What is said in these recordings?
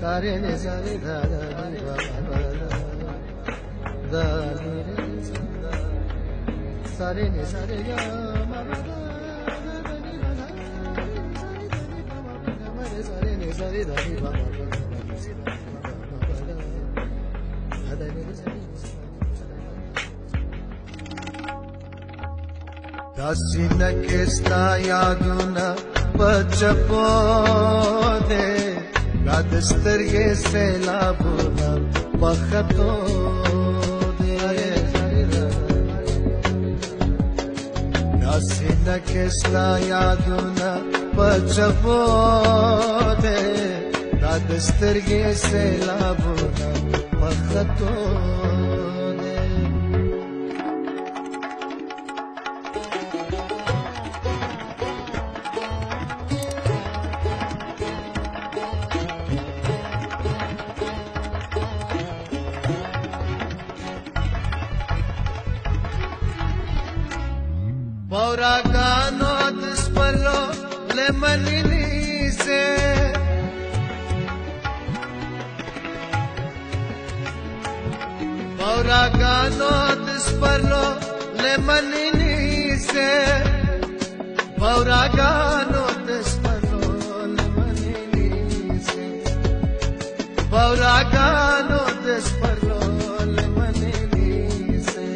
सारे ने सारे धा धा नी धा धा धा नी रे सारे ने सारे गा मा मा धा धा नी धा धा रे सारे ने सारे धा नी धा धा दासिन केस्ता यादुना बचपोदे गादस्तरगे सैलाबुना बखतो दे दासिन केस्ता यादुना बचपोदे गादस्तरगे सैलाबुना बखतो Paura gano dispalo le manini se Paura gano dispalo le manini se Paura gano dispalo le manini se Paura gano dispalo le manini se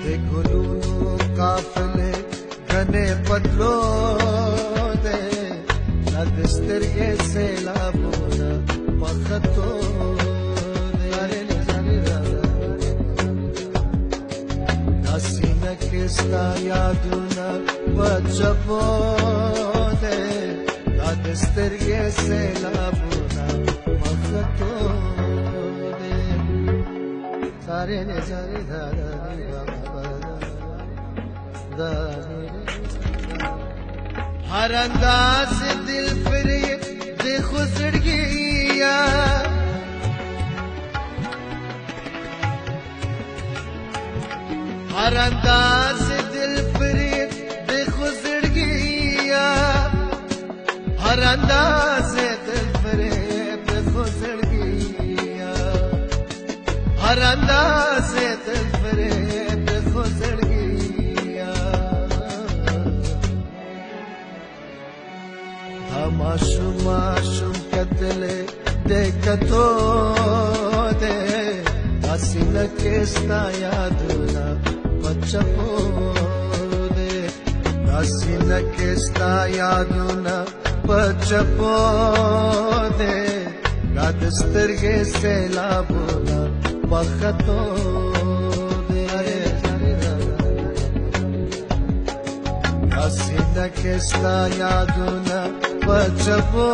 देखो लूनू काफले घने पतलो दे नदस्तर के सैलाबुना मखतो दे अरे निजानी दादा हसीन किस्ता यादुना बचपो दे नदस्तर के सैलाबुना मखतो दे सारे निजानी दादा हर अंदाज दिल फिर देखो सड़गिया हर अंदाज दिल फिर देखो सड़गिया हर अंदाज दिल फिर देखो सड़गिया हर अंदाज दिल फिर देखो सड़गिया माशूम माशूम कतले देखतो दे हसीन केस्ता यादुना बचपो दे हसीन केस्ता यादुना बचपो दे गादस्तर के सैलाबुना बखतो दे हसीन केस्ता यादुना बचपो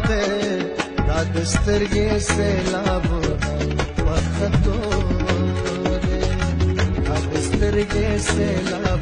दे गादस्तरगे सैलाबुना बखतो दे गादस्तरगे सैलाबुना